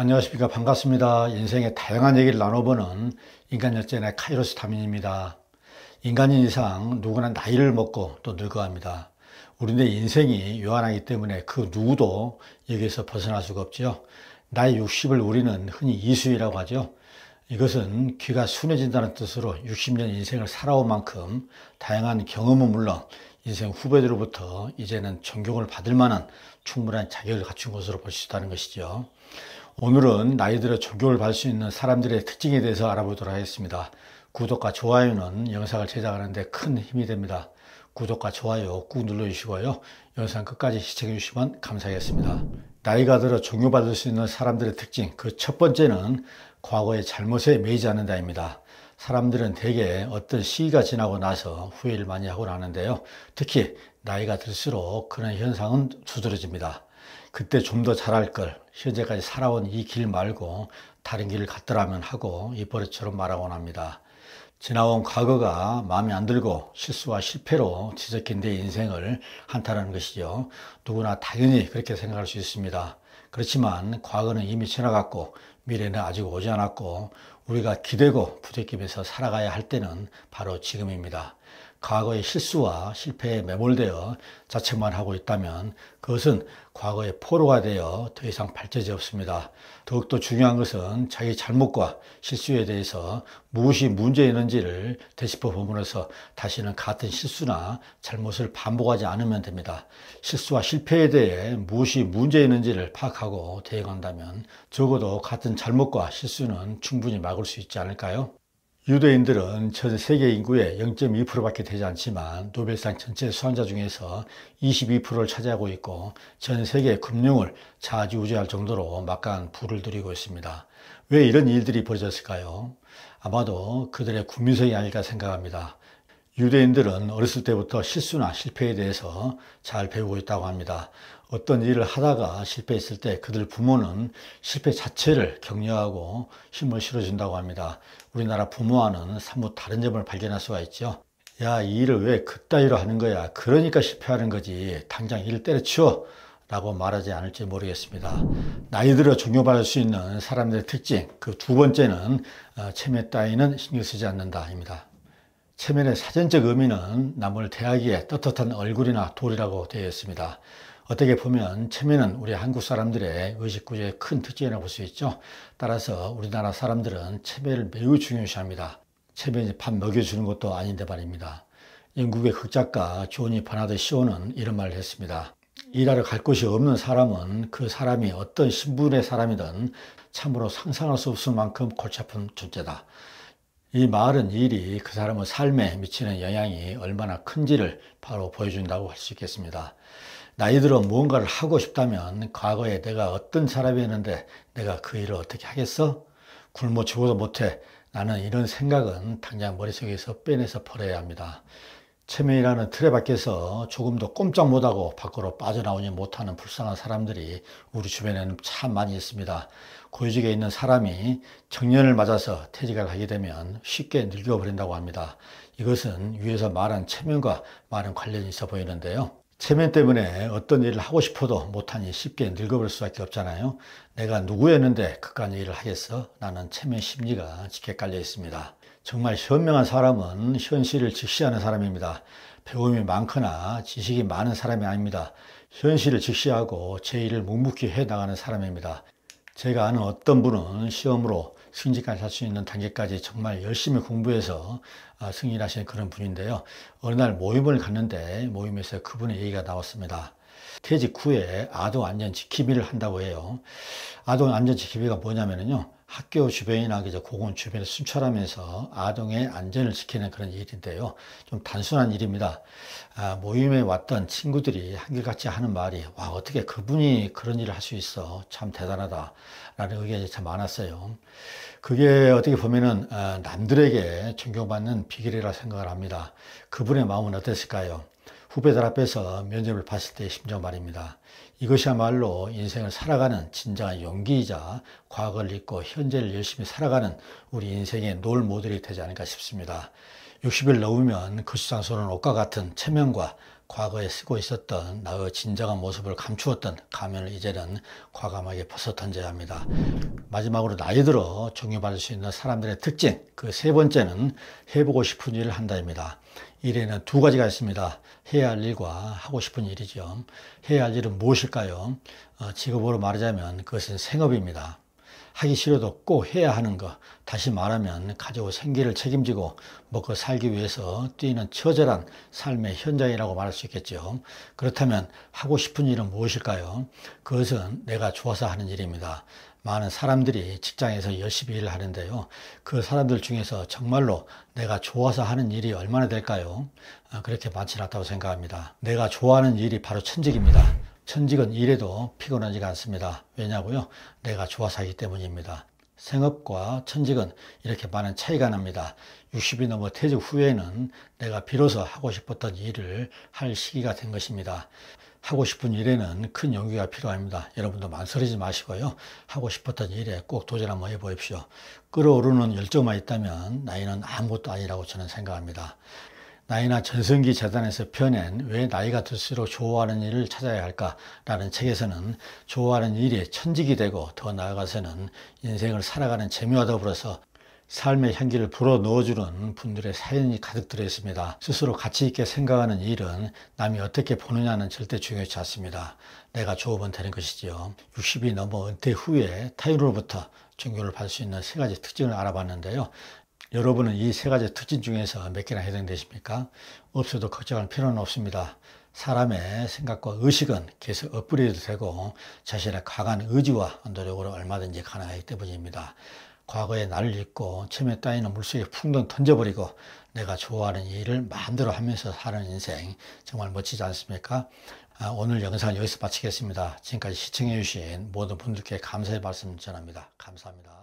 안녕하십니까. 반갑습니다. 인생의 다양한 얘기를 나눠보는 인간열전의 카이로스 타민입니다. 인간인 이상 누구나 나이를 먹고 또 늙어갑니다. 우리네 인생이 요한하기 때문에 그 누구도 여기에서 벗어날 수가 없죠. 나이 60을 우리는 흔히 이수이라고 하죠. 이것은 귀가 순해진다는 뜻으로 60년 인생을 살아온 만큼 다양한 경험은 물론 인생 후배들로부터 이제는 존경을 받을 만한 충분한 자격을 갖춘 것으로 볼 수 있다는 것이죠. 오늘은 나이 들어 존경을 받을 수 있는 사람들의 특징에 대해서 알아보도록 하겠습니다. 구독과 좋아요는 영상을 제작하는 데 큰 힘이 됩니다. 구독과 좋아요 꾹 눌러주시고요. 영상 끝까지 시청해 주시면 감사하겠습니다. 나이가 들어 존경받을 수 있는 사람들의 특징, 그 첫 번째는 과거의 잘못에 매이지 않는다입니다. 사람들은 대개 어떤 시기가 지나고 나서 후회를 많이 하곤 하는데요. 특히 나이가 들수록 그런 현상은 두드러집니다. 그때 좀 더 잘할 걸, 현재까지 살아온 이 길 말고 다른 길을 갔더라면 하고 이 버릇처럼 말하곤 합니다. 지나온 과거가 마음에 안 들고 실수와 실패로 뒤섞인 내 인생을 한탄하는 것이죠. 누구나 당연히 그렇게 생각할 수 있습니다. 그렇지만 과거는 이미 지나갔고 미래는 아직 오지 않았고 우리가 기대고 부대끼면서 살아가야 할 때는 바로 지금입니다. 과거의 실수와 실패에 매몰되어 자책만 하고 있다면 그것은 과거의 포로가 되어 더 이상 발전이 없습니다. 더욱더 중요한 것은 자기 잘못과 실수에 대해서 무엇이 문제 있는지를 되짚어 보면서 다시는 같은 실수나 잘못을 반복하지 않으면 됩니다. 실수와 실패에 대해 무엇이 문제 있는지를 파악하고 대응한다면 적어도 같은 잘못과 실수는 충분히 막을 수 있지 않을까요? 유대인들은 전 세계 인구의 0.2%밖에 되지 않지만 노벨상 전체 수상자 중에서 22%를 차지하고 있고 전 세계 금융을 좌지우지할 정도로 막강한 부를 누리고 있습니다. 왜 이런 일들이 벌어졌을까요? 아마도 그들의 국민성이 아닐까 생각합니다. 유대인들은 어렸을 때부터 실수나 실패에 대해서 잘 배우고 있다고 합니다. 어떤 일을 하다가 실패했을 때 그들 부모는 실패 자체를 격려하고 힘을 실어준다고 합니다. 우리나라 부모와는 사뭇 다른 점을 발견할 수가 있죠. 야, 이 일을 왜 그따위로 하는 거야? 그러니까 실패하는 거지. 당장 일을 때려치워! 라고 말하지 않을지 모르겠습니다. 나이 들어 존경받을 수 있는 사람들의 특징, 그 두 번째는 체면 따위는 신경 쓰지 않는다입니다. 체면의 사전적 의미는 남을 대하기에 떳떳한 얼굴이나 돌이라고 되어 있습니다. 어떻게 보면 체면은 우리 한국 사람들의 의식구조의 큰 특징이라고 볼 수 있죠. 따라서 우리나라 사람들은 체면을 매우 중요시합니다. 체면이 밥 먹여주는 것도 아닌데 말입니다. 영국의 극작가 조니 버나드 쇼는 이런 말을 했습니다. 일하러 갈 곳이 없는 사람은 그 사람이 어떤 신분의 사람이든 참으로 상상할 수 없을 만큼 골치 아픈 존재다. 이 말은 일이 그 사람의 삶에 미치는 영향이 얼마나 큰지를 바로 보여준다고 할 수 있겠습니다. 나이 들어 무언가를 하고 싶다면 과거에 내가 어떤 사람이었는데 내가 그 일을 어떻게 하겠어? 굶어 죽어도 못해. 나는 이런 생각은 당장 머릿속에서 빼내서 버려야 합니다. 체면이라는 틀에 밖에서 조금도 꼼짝 못하고 밖으로 빠져나오지 못하는 불쌍한 사람들이 우리 주변에는 참 많이 있습니다. 고위직에 있는 사람이 정년을 맞아서 퇴직을 하게 되면 쉽게 늙어버린다고 합니다. 이것은 위에서 말한 체면과 많은 관련이 있어 보이는데요. 체면 때문에 어떤 일을 하고 싶어도 못하니 쉽게 늙어버릴 수밖에 없잖아요. 내가 누구였는데 그깟 일을 하겠어? 라는 체면 심리가 짙게 깔려 있습니다. 정말 현명한 사람은 현실을 직시하는 사람입니다. 배움이 많거나 지식이 많은 사람이 아닙니다. 현실을 직시하고 제 일을 묵묵히 해나가는 사람입니다. 제가 아는 어떤 분은 시험으로 승진까지 할 수 있는 단계까지 정말 열심히 공부해서 승진하신 그런 분인데요. 어느 날 모임을 갔는데 모임에서 그분의 얘기가 나왔습니다. 퇴직 후에 아동 안전 지키기를 한다고 해요. 아동 안전 지키기가 뭐냐면요. 학교 주변이나 공원 주변을 순찰하면서 아동의 안전을 지키는 그런 일인데요. 좀 단순한 일입니다. 모임에 왔던 친구들이 한결같이 하는 말이 와, 어떻게 그분이 그런 일을 할 수 있어. 참 대단하다. 라는 의견이 참 많았어요. 그게 어떻게 보면은 남들에게 존경받는 비결이라 생각을 합니다. 그분의 마음은 어땠을까요? 후배들 앞에서 면접을 봤을 때의 심정 말입니다. 이것이야말로 인생을 살아가는 진정한 용기이자 과거를 잊고 현재를 열심히 살아가는 우리 인생의 롤 모델이 되지 않을까 싶습니다. 60을 넘으면 거시장소는 옷과 같은 체면과 과거에 쓰고 있었던 나의 진정한 모습을 감추었던 가면을 이제는 과감하게 벗어던져야 합니다. 마지막으로 나이 들어 존경받을 수 있는 사람들의 특징, 그 세 번째는 해보고 싶은 일을 한다입니다. 일에는 두 가지가 있습니다. 해야 할 일과 하고 싶은 일이죠. 해야 할 일은 무엇일까요? 직업으로 말하자면 그것은 생업입니다. 하기 싫어도 꼭 해야 하는 것, 다시 말하면 가지고 생계를 책임지고 먹고 살기 위해서 뛰는 처절한 삶의 현장이라고 말할 수 있겠죠. 그렇다면 하고 싶은 일은 무엇일까요? 그것은 내가 좋아서 하는 일입니다. 많은 사람들이 직장에서 열심히 일을 하는데요. 그 사람들 중에서 정말로 내가 좋아서 하는 일이 얼마나 될까요? 그렇게 많지 않다고 생각합니다. 내가 좋아하는 일이 바로 천직입니다. 천직은 일해도 피곤하지가 않습니다. 왜냐고요? 내가 좋아서 하기 때문입니다. 생업과 천직은 이렇게 많은 차이가 납니다. 60이 넘어 퇴직 후에는 내가 비로소 하고 싶었던 일을 할 시기가 된 것입니다. 하고 싶은 일에는 큰 용기가 필요합니다. 여러분도 망설이지 마시고요. 하고 싶었던 일에 꼭 도전 한번 해보십시오. 끓어오르는 열정만 있다면 나이는 아무것도 아니라고 저는 생각합니다. 나이나 전성기 재단에서 펴낸 왜 나이가 들수록 좋아하는 일을 찾아야 할까라는 책에서는 좋아하는 일이 천직이 되고 더 나아가서는 인생을 살아가는 재미와 더불어서 삶의 향기를 불어넣어주는 분들의 사연이 가득 들어 있습니다. 스스로 가치 있게 생각하는 일은 남이 어떻게 보느냐는 절대 중요하지 않습니다. 내가 좋으면 되는 것이지요. 60이 넘어 은퇴 후에 타인으로부터 존경을 받을 수 있는 세 가지 특징을 알아봤는데요. 여러분은 이 세 가지 특징 중에서 몇 개나 해당되십니까? 없어도 걱정할 필요는 없습니다. 사람의 생각과 의식은 계속 업그레이드 되고 자신의 강한 의지와 노력으로 얼마든지 가능하기 때문입니다. 과거의 나를 잊고 처음에 따이는 물속에 풍덩 던져버리고 내가 좋아하는 일을 마음대로 하면서 사는 인생 정말 멋지지 않습니까? 오늘 영상을 여기서 마치겠습니다. 지금까지 시청해 주신 모든 분들께 감사의 말씀 전합니다. 감사합니다.